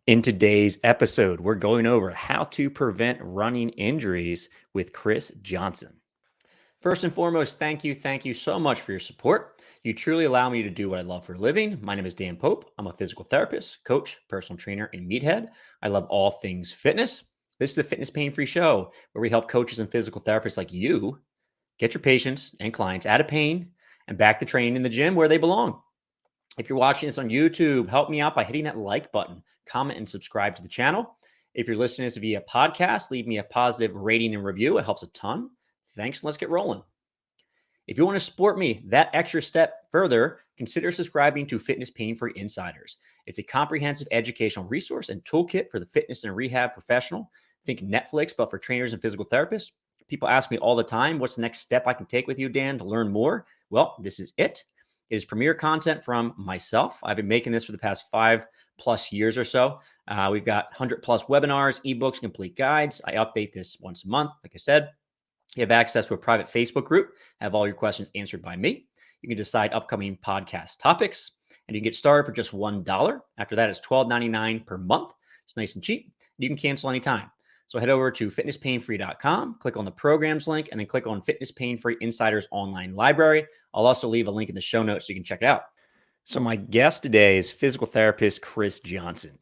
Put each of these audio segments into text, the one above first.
In today's episode, we're going over how to prevent running injuries with Chris Johnson. First and foremost, thank you. Thank you so much for your support. You truly allow me to do what I love for a living. My name is Dan Pope. I'm a physical therapist, coach, personal trainer, and meathead. I love all things fitness. This is the Fitness Pain Free Show, where we help coaches and physical therapists like you get your patients and clients out of pain and back to training in the gym where they belong. If you're watching this on YouTube, help me out by hitting that like button, comment, and subscribe to the channel. If you're listening to this via podcast, leave me a positive rating and review. It helps a ton. Thanks, and let's get rolling. If you want to support me that extra step further, consider subscribing to Fitness Pain Free Insiders. It's a comprehensive educational resource and toolkit for the fitness and rehab professional. Think Netflix, but for trainers and physical therapists. People ask me all the time, what's the next step I can take with you, Dan, to learn more? Well, this is it. It is premier content from myself. I've been making this for the past 5+ years or so. We've got 100+ webinars, ebooks, complete guides. I update this once a month. Like I said, you have access to a private Facebook group. Have all your questions answered by me. You can decide upcoming podcast topics, and you can get started for just $1. After that, it's $12.99 per month. It's nice and cheap. You can cancel anytime. So head over to fitnesspainfree.com, click on the programs link, and then click on Fitness Pain Free Insiders Online Library. I'll also leave a link in the show notes so you can check it out. So my guest today is physical therapist Chris Johnson.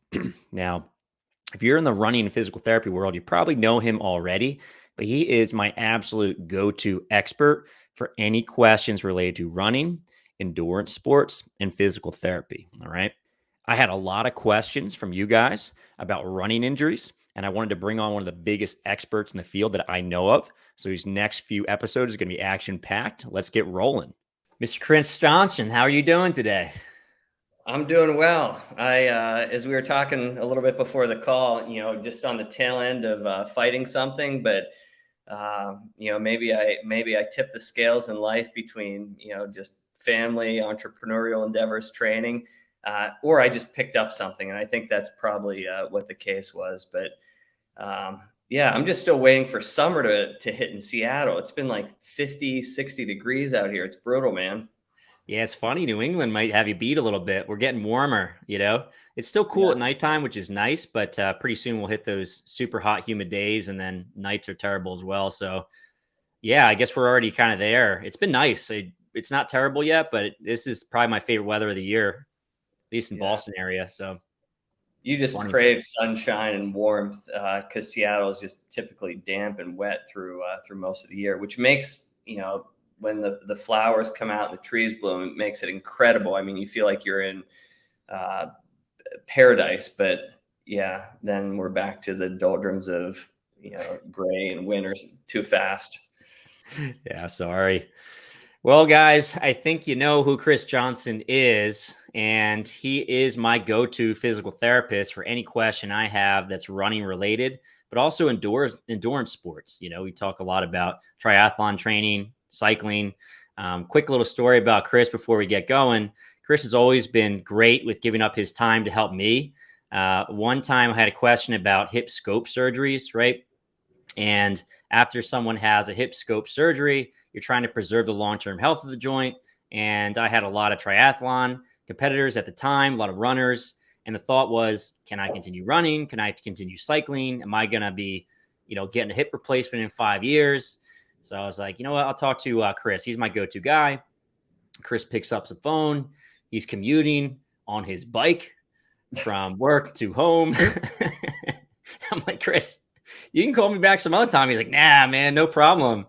Now, if you're in the running and physical therapy world, you probably know him already, but he is my absolute go-to expert for any questions related to running, endurance sports, and physical therapy. All right. I had a lot of questions from you guys about running injuries, and I wanted to bring on one of the biggest experts in the field that I know of. So these next few episodes are going to be action-packed. Let's get rolling. Mr. Chris Johnson, how are you doing today? I'm doing well. As we were talking a little bit before the call, just on the tail end of fighting something, but maybe I tip the scales in life between just family, entrepreneurial endeavors, training, or I just picked up something, and I think that's probably what the case was. But yeah, I'm just still waiting for summer to hit in Seattle. It's been like 50, 60 degrees out here. It's brutal, man. Yeah, it's funny. New England might have you beat a little bit. We're getting warmer, It's still cool Yeah. at nighttime, which is nice, but pretty soon we'll hit those super hot, humid days, and then nights are terrible as well. So, yeah, I guess we're already kind of there. It's been nice. It's not terrible yet, but this is probably my favorite weather of the year, at least in Boston area. So, You just funny. crave sunshine and warmth because Seattle is just typically damp and wet through most of the year, which makes, when the flowers come out and the trees bloom, it makes it incredible. I mean, you feel like you're in paradise, but yeah, then we're back to the doldrums of, gray and winter's too fast. Yeah, sorry. Well, guys, I think you know who Chris Johnson is, and he is my go-to physical therapist for any question I have that's running related, but also endurance sports. We talk a lot about triathlon training, cycling. Quick little story about Chris before we get going. Chris has always been great with giving up his time to help me. One time I had a question about hip scope surgeries, right? And after someone has a hip scope surgery, you're trying to preserve the long-term health of the joint. And I had a lot of triathlon competitors at the time, a lot of runners. And the thought was, can I continue running? Can I continue cycling? Am I going to be, getting a hip replacement in 5 years? So I was like, you know what? I'll talk to Chris. He's my go-to guy. Chris picks up the phone. He's commuting on his bike from work to home. I'm like, Chris, you can call me back some other time. He's like, nah, man, no problem.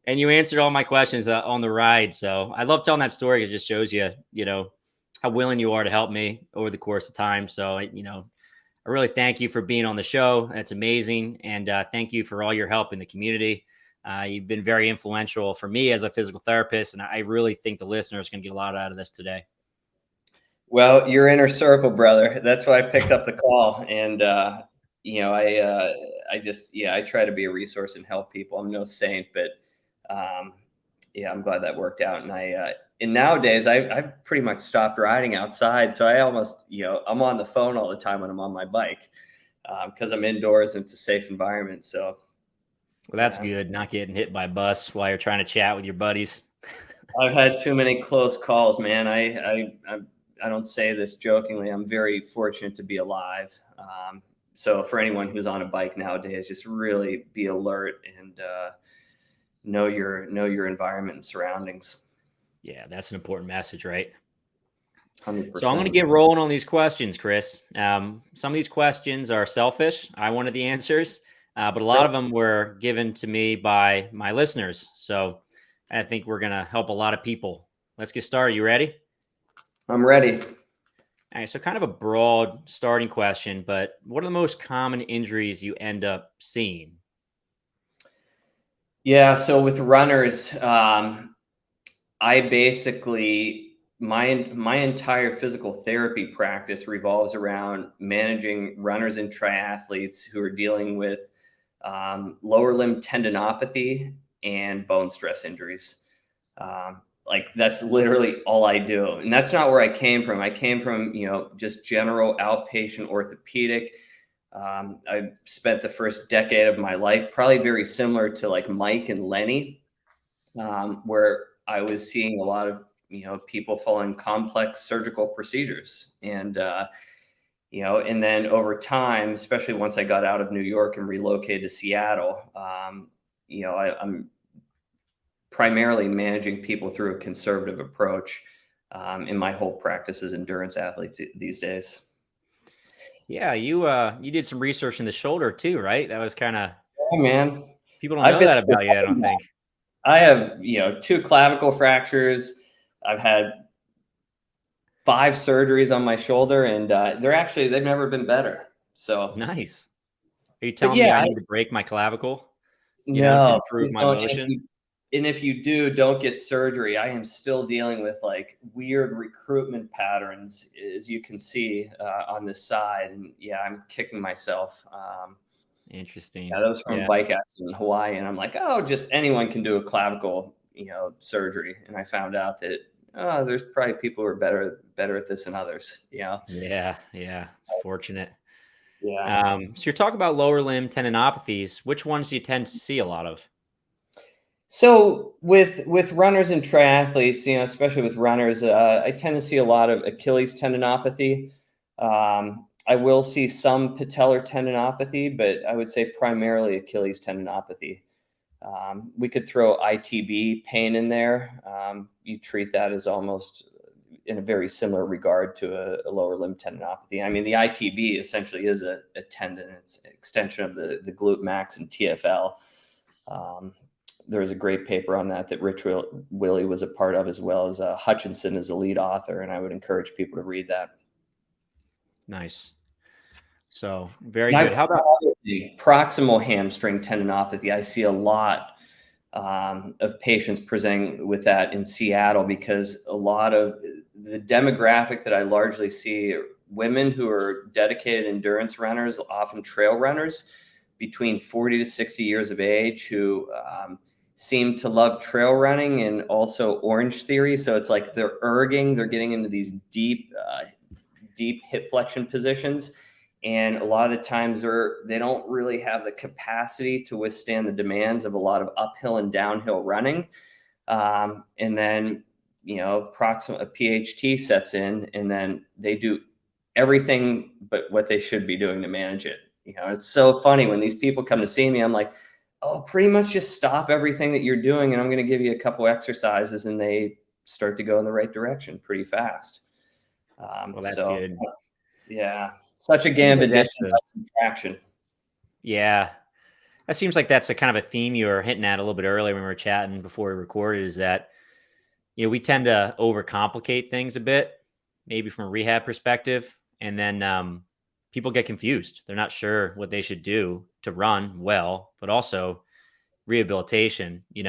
And you answered all my questions on the ride. So I love telling that story. It just shows you, how willing you are to help me over the course of time. So, I really thank you for being on the show. That's amazing. And thank you for all your help in the community. You've been very influential for me as a physical therapist. And I really think the listeners can get a lot out of this today. Well, your inner circle, brother. That's why I picked up the call. And, I try to be a resource and help people. I'm no saint, but I'm glad that worked out. And nowadays I've pretty much stopped riding outside. So I almost, I'm on the phone all the time when I'm on my bike because I'm indoors and it's a safe environment. So. Well, that's good. Not getting hit by a bus while you're trying to chat with your buddies. I've had too many close calls, man. I don't say this jokingly. I'm very fortunate to be alive. So for anyone who's on a bike nowadays, just really be alert and know your environment and surroundings. Yeah, that's an important message, right? So I'm going to 100%. get rolling on these questions, Chris. Some of these questions are selfish. I wanted the answers, but a lot of them were given to me by my listeners. So I think we're going to help a lot of people. Let's get started. You ready? I'm ready. All right. So kind of a broad starting question, but what are the most common injuries you end up seeing? Yeah. So with runners, I basically my entire physical therapy practice revolves around managing runners and triathletes who are dealing with lower limb tendinopathy and bone stress injuries. Like that's literally all I do, and that's not where I came from. I came from just general outpatient orthopedic. I spent the first decade of my life probably very similar to like Mike and Lenny, where I was seeing a lot of people following complex surgical procedures, and then over time, especially once I got out of New York and relocated to Seattle, I'm primarily managing people through a conservative approach. And my whole practice is endurance athletes these days. Yeah, you did some research in the shoulder too, right? That was kind of Yeah, man. people don't I've know been that through about you, I don't that. think. I have, two clavicle fractures. I've had 5 surgeries on my shoulder, and they've never been better. So, Nice. Are you but telling me yeah, I need to break my clavicle, to no, improve please my don't. motion? And if you do, don't get surgery. I am still dealing with like weird recruitment patterns, as you can see on this side. And yeah, I'm kicking myself. Interesting. Yeah, that was from a Yeah. bike accident in Hawaii, and I'm like, oh, just anyone can do a clavicle, surgery. And I found out that there's probably people who are better at this than others. Yeah. Yeah. It's fortunate. Yeah. So you're talking about lower limb tendinopathies. Which ones do you tend to see a lot of? So with runners and triathletes, especially with runners, I tend to see a lot of Achilles tendinopathy. I will see some patellar tendinopathy, but I would say primarily Achilles tendinopathy. We could throw ITB pain in there. You treat that as almost in a very similar regard to a lower limb tendinopathy. I mean, the ITB essentially is a tendon. It's an extension of the glute max and TFL. Um, there was a great paper on that Rich Willie was a part of, as well as Hutchinson is the lead author, and I would encourage people to read that. Nice. So very And I good. How about the proximal hamstring tendinopathy. I see a lot of patients presenting with that in Seattle, because a lot of the demographic that I largely see are women who are dedicated endurance runners, often trail runners between 40 to 60 years of age, who seem to love trail running and also Orange Theory. So it's like they're erging, they're getting into these deep hip flexion positions. And a lot of the times they don't really have the capacity to withstand the demands of a lot of uphill and downhill running. And then, proximal a PHT sets in, and then they do everything but what they should be doing to manage it. It's so funny when these people come to see me, I'm like, oh, pretty much just stop everything that you're doing, and I'm going to give you a couple exercises, and they start to go in the right direction pretty fast. well, that's So good. yeah, such a game Seems of like that's addition by subtraction. yeah. That seems like that's a kind of a theme you were hinting at a little bit earlier when we were chatting before we recorded, is that we tend to overcomplicate things a bit, maybe from a rehab perspective, and then people get confused. They're not sure what they should do to run well, but also rehabilitation. It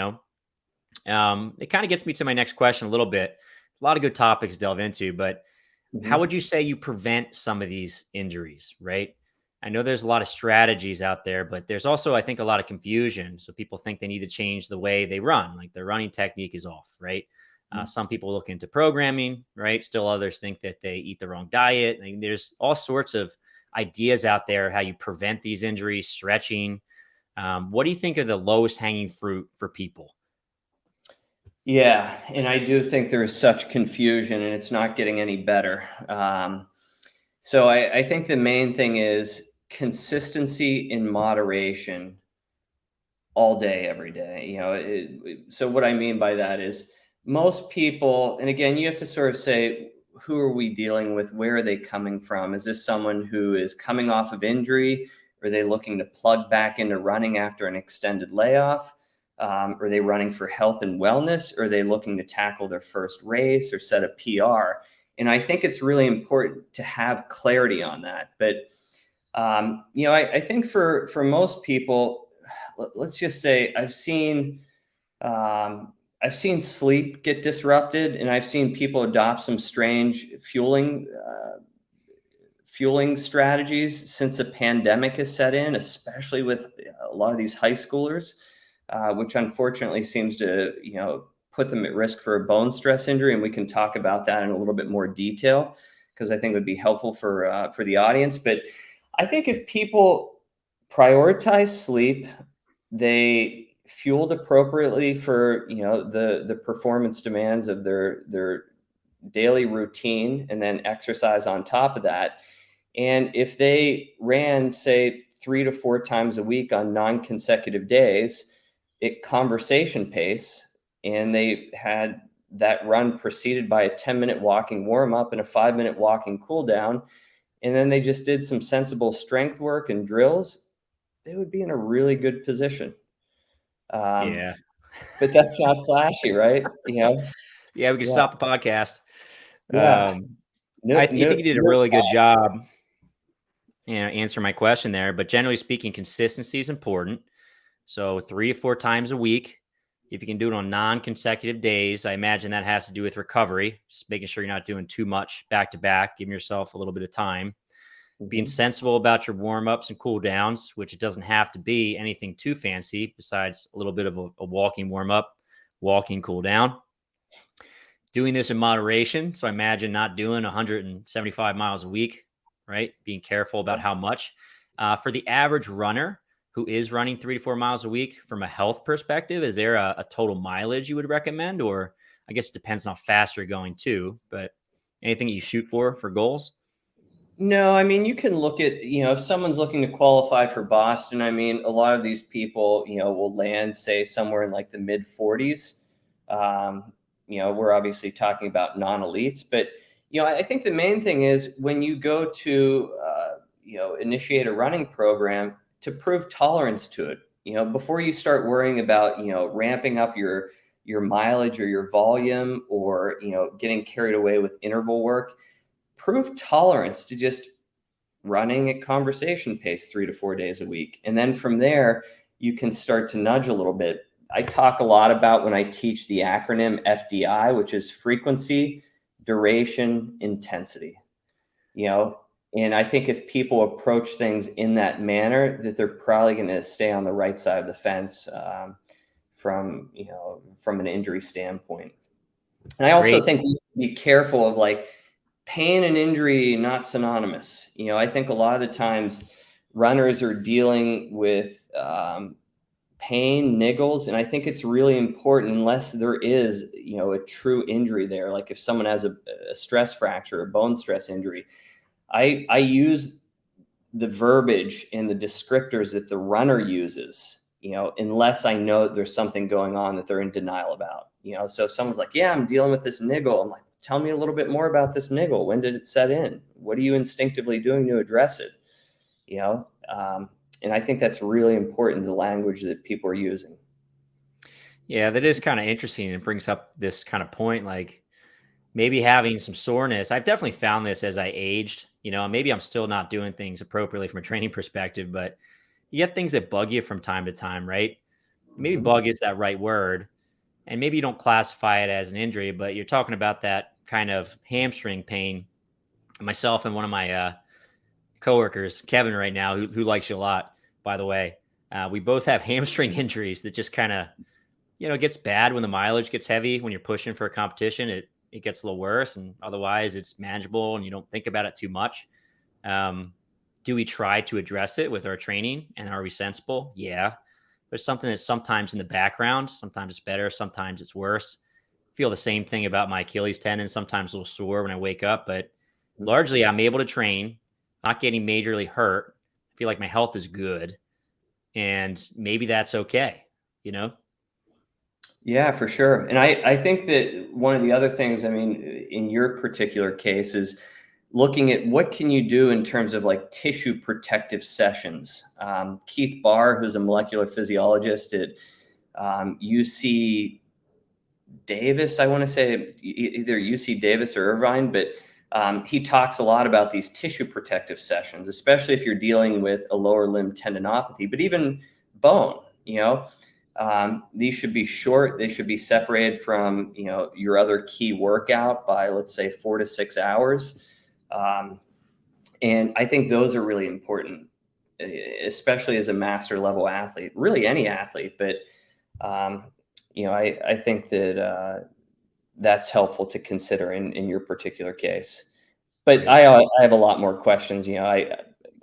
kind of gets me to my next question a little bit. A lot of good topics to delve into, but how Mhm. would you say you prevent some of these injuries, right? I know there's a lot of strategies out there, but there's also, I think, a lot of confusion. So people think they need to change the way they run, like their running technique is off, right? Some people look into programming, right? Still others think that they eat the wrong diet. I mean, there's all sorts of ideas out there how you prevent these injuries, stretching. What do you think are the lowest hanging fruit for people? Yeah, and I do think there is such confusion, and it's not getting any better. So I think the main thing is consistency in moderation all day, every day. So what I mean by that is most people, and again, you have to sort of say, who are we dealing with? Where are they coming from? Is this someone who is coming off of injury? Are they looking to plug back into running after an extended layoff? Are they running for health and wellness? Or are they looking to tackle their first race or set a PR? And I think it's really important to have clarity on that. But I think for most people, let's just say I've seen sleep get disrupted, and I've seen people adopt some strange fueling strategies since a pandemic has set in, especially with a lot of these high schoolers, which unfortunately seems to put them at risk for a bone stress injury. And we can talk about that in a little bit more detail because I think it would be helpful for the audience. But I think if people prioritize sleep, they fueled appropriately for the performance demands of their daily routine, and then exercise on top of that. And if they ran, say, 3 to 4 times a week on non-consecutive days at conversation pace, and they had that run preceded by a 10-minute walking warm up and a 5-minute walking cool down, and then they just did some sensible strength work and drills, they would be in a really good position. Um, Yeah. but that's not flashy, right? Yeah, we can Yeah, stop the podcast. yeah. I No, you no, think you did a no really good splash. job, answer my question there. But generally speaking, consistency is important. So 3 to 4 times a week. If you can do it on non-consecutive days, I imagine that has to do with recovery, just making sure you're not doing too much back to back, giving yourself a little bit of time, being Mhm. sensible about your warm ups and cool downs, which it doesn't have to be anything too fancy besides a little bit of a walking warm up, walking cool down. Doing this in moderation. So I imagine not doing 175 miles a week, right? Being careful about how much. For the average runner who is running 3 to 4 miles a week, from a health perspective, is there a total mileage you would recommend? Or I guess it depends on how fast you're going too, but anything you shoot for goals? No, I mean, you can look at, if someone's looking to qualify for Boston, I mean, a lot of these people, will land, say, somewhere in like the mid 40s. Um, we're obviously talking about non elites, but, I think the main thing is when you go to, initiate a running program, to prove tolerance to it, before you start worrying about, ramping up your mileage or your volume, or, getting carried away with interval work. Prove tolerance to just running at conversation pace 3 to 4 days a week. And then from there, you can start to nudge a little bit. I talk a lot about, when I teach, the acronym FDI, which is frequency, duration, intensity. You know, and I think if people approach things in that manner, that they're probably going to stay on the right side of the fence, from an injury standpoint. And I also Great. think we need to be careful of, like, pain and injury not synonymous. I think a lot of the times runners are dealing with pain, niggles, and I think it's really important, unless there is, a true injury there. Like if someone has a stress fracture, a bone stress injury, I use the verbiage and the descriptors that the runner uses, unless I know that there's something going on that they're in denial about. So if someone's like, yeah, I'm dealing with this niggle, I'm like, tell me a little bit more about this niggle. When did it set in? What are you instinctively doing to address it? You know, um, and I think that's really important, the language that people are using. Yeah, that is kind of interesting. It brings up this kind of point, like maybe having some soreness. I've definitely found this as I aged, maybe I'm still not doing things appropriately from a training perspective, but you get things that bug you from time to time, right? Maybe Mhm. bug is that right word. And maybe you don't classify it as an injury, but you're talking about that kind of hamstring pain. Myself and one of my coworkers, Kevin, right now, who likes you a lot, by the way, we both have hamstring injuries that just kind of, it gets bad when the mileage gets heavy. When you're pushing for a competition, it gets a little worse, and otherwise it's manageable and you don't think about it too much. Um, do we try to address it with our training, and are we sensible? Yeah. There's something that's sometimes in the background. Sometimes it's better, sometimes it's worse. feel the same thing about my Achilles tendon, sometimes a little sore when I wake up, but largely I'm able to train, not getting majorly hurt. I feel like my health is good, and maybe that's okay, you know? Yeah, for sure. And I think that one of the other things, I mean, in your particular case is looking at what can you do in terms of like tissue protective sessions. Keith Barr, who's a molecular physiologist at UC Davis, I want to say either UC Davis or Irvine, but he talks a lot about these tissue protective sessions, especially if you're dealing with a lower limb tendinopathy, but even bone, these should be short. They should be separated from, your other key workout by, let's say, 4 to 6 hours. Um, and I think those are really important, especially as a master level athlete, really any athlete, but um, I think that that's helpful to consider in your particular case. But Great. I have a lot more questions. I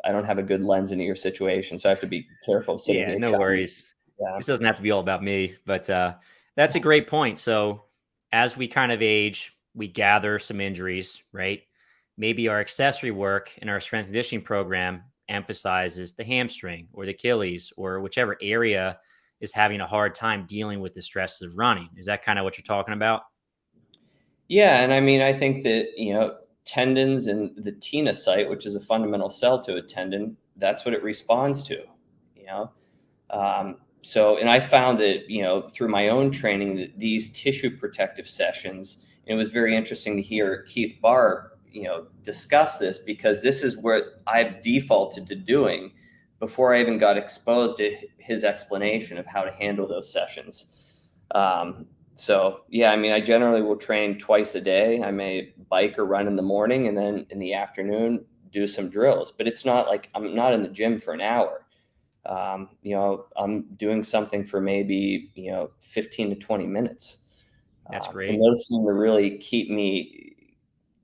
don't have a good lens into your situation, so I have to be careful sitting Yeah, here no trying. worries. Yeah. This doesn't have to be all about me, but that's a great point. So, as we kind of age, we gather some injuries, right? Maybe our accessory work in our strength and conditioning program emphasizes the hamstring or the Achilles or whichever area is having a hard time dealing with the stresses of running. Is that kind of what you're talking about? Yeah, and I mean, I think that, tendons and the tenocyte, which is a fundamental cell to a tendon, that's what it responds to, you know. And I found that, through my own training, that these tissue protective sessions, and it was very interesting to hear Keith Barr, discuss this because this is what I've defaulted to doing before I even got exposed to his explanation of how to handle those sessions. Um, so yeah, I mean, I generally will train twice a day. I may bike or run in the morning, and then in the afternoon do some drills. But it's not like I'm not in the gym for an hour. I'm doing something for maybe 15 to 20 minutes, That's and great. those seem to really keep me.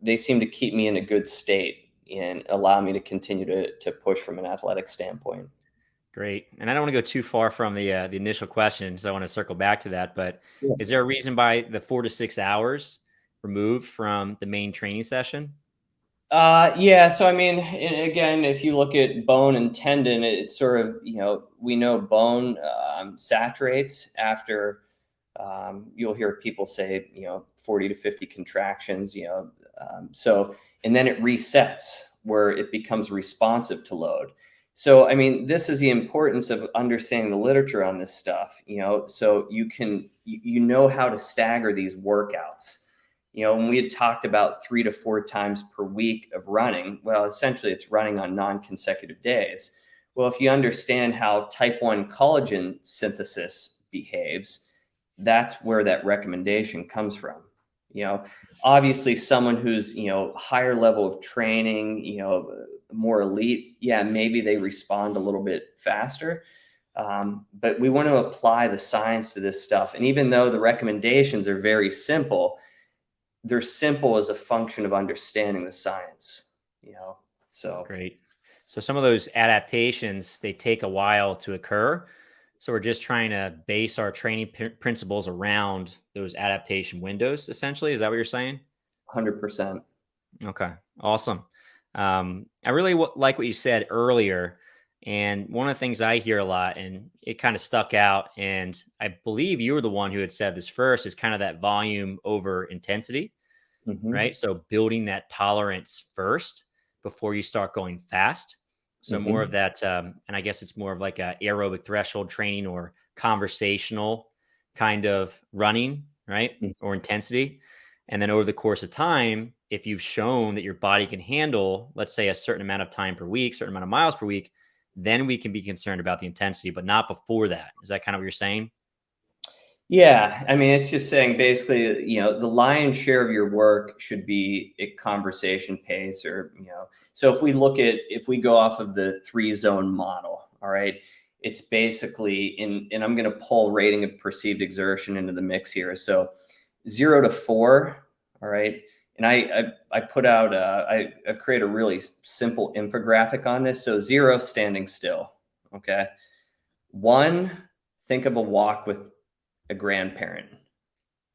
They seem to keep me in a good state and allow me to continue to push from an athletic standpoint. Great. And I don't want to go too far from the initial question, so I want to circle back to that. But Yeah. is there a reason by the 4 to 6 hours removed from the main training session? Yeah. So I mean, again, if you look at bone and tendon, it's sort of, we know bone saturates after. You'll hear people say 40 to 50 contractions. So and then it resets where it becomes responsive to load. So I mean, this is the importance of understanding the literature on this stuff. So you know how to stagger these workouts. When we had talked about 3 to 4 times per week of running, well, essentially it's running on non-consecutive days. Well, if you understand how type 1 collagen synthesis behaves, that's where that recommendation comes from. You know, Obviously someone who's, higher level of training, more elite, yeah, maybe they respond a little bit faster. But we want to apply the science to this stuff. And even though the recommendations are very simple, they're simple as a function of understanding the science, you know. So Great. So some of those adaptations, they take a while to occur. So we're just trying to base our training principles around those adaptation windows, essentially. Is that what you're saying? 100%. Okay, awesome. I really like what you said earlier. And one of the things I hear a lot, and it kind of stuck out, and I believe you were the one who had said this first, is kind of that volume over intensity, Hmm. right? So building that tolerance first before you start going fast. So more of Hmm. that, and I guess it's more of like a aerobic threshold training or conversational kind of running, right? Or intensity. And then over the course of time, if you've shown that your body can handle, let's say, a certain amount of time per week, certain amount of miles per week, then we can be concerned about the intensity, but not before that. Is that kind of what you're saying? Yeah, I mean, it's just saying basically, the lion's share of your work should be at conversation pace, or So if we go off of the 3 zone model, all right, it's basically and I'm going to pull rating of perceived exertion into the mix here. So 0 to 4, all right, and I put out I've created a really simple infographic on this. So 0, standing still, okay. 1, think of a walk with a grandparent.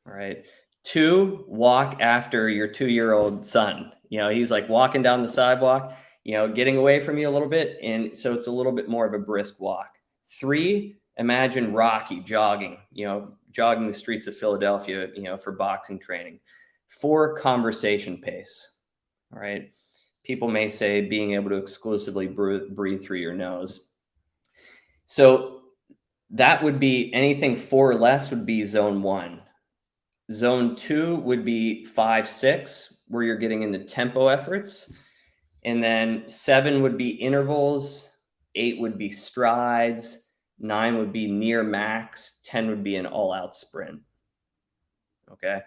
All right. 2, walk after your 2-year-old son. He's like walking down the sidewalk, getting away from you a little bit. And so it's a little bit more of a brisk walk. 3, imagine Rocky jogging, jogging the streets of Philadelphia, for boxing training. 4, conversation pace. All right. People may say being able to exclusively breathe through your nose. So that would be anything 4 or less would be zone 1. Zone 2 would be 5, 6, where you're getting into tempo efforts. And then 7 would be intervals. 8 would be strides. 9 would be near max. 10 would be an all-out sprint. Okay.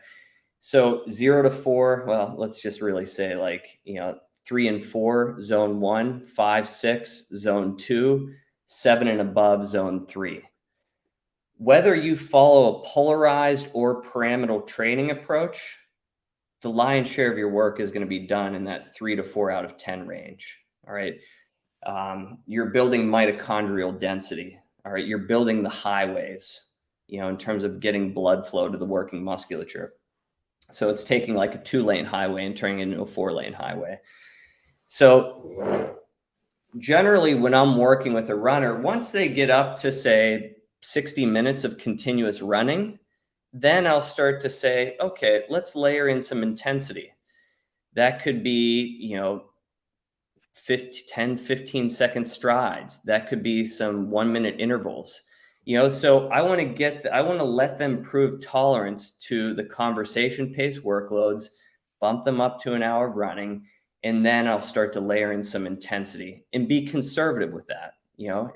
So 0 to 4, well, let's just really say 3 and 4, zone 1, 5, 6, zone 2, 7 and above, zone 3. Whether you follow a polarized or pyramidal training approach, the lion's share of your work is going to be done in that 3 to 4 out of 10 range. All right. You're building mitochondrial density. All right. You're building the highways, in terms of getting blood flow to the working musculature. So it's taking like a 2-lane highway and turning it into a 4-lane highway. So generally when I'm working with a runner, once they get up to say 60 minutes of continuous running, then I'll start to say, okay, let's layer in some intensity. That could be, 10, 15 second strides. That could be some 1-minute intervals. So I want to let them prove tolerance to the conversation pace workloads, bump them up to an hour of running, and then I'll start to layer in some intensity and be conservative with that.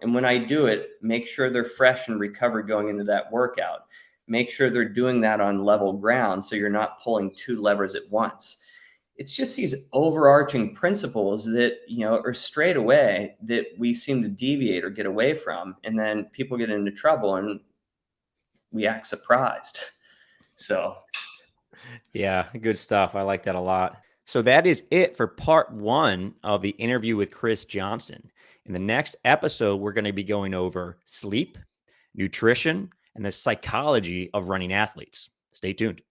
And when I do it, make sure they're fresh and recovered going into that workout. Make sure they're doing that on level ground so you're not pulling 2 levers at once. It's just these overarching principles that, are straight away that we seem to deviate or get away from. And then people get into trouble and we act surprised. So, Yeah, good stuff. I like that a lot. So that is it for part 1 of the interview with Chris Johnson. In the next episode, we're going to be going over sleep, nutrition, and the psychology of running athletes. Stay tuned.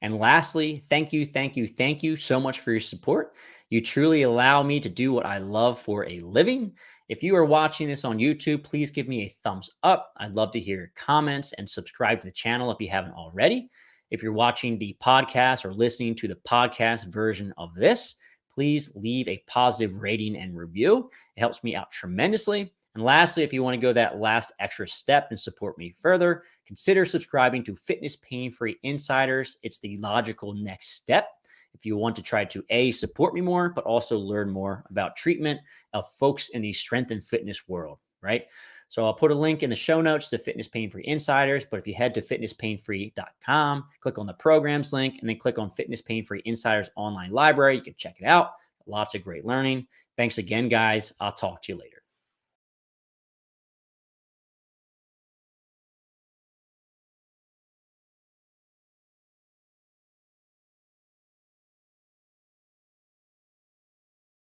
And lastly, thank you so much for your support. You truly allow me to do what I love for a living. If you are watching this on YouTube, please give me a thumbs up. I'd love to hear your comments and subscribe to the channel if you haven't already. If you're watching the podcast or listening to the podcast version of this, please leave a positive rating and review. It helps me out tremendously. And lastly, if you want to go that last extra step and support me further, consider subscribing to Fitness Pain-Free Insiders. It's the logical next step if you want to try to support me more, but also learn more about treatment of folks in the strength and fitness world, right? So I'll put a link in the show notes to Fitness Pain-Free Insiders, but if you head to fitnesspainfree.com, click on the programs link, and then click on Fitness Pain-Free Insiders online library, you can check it out. Lots of great learning. Thanks again, guys. I'll talk to you later.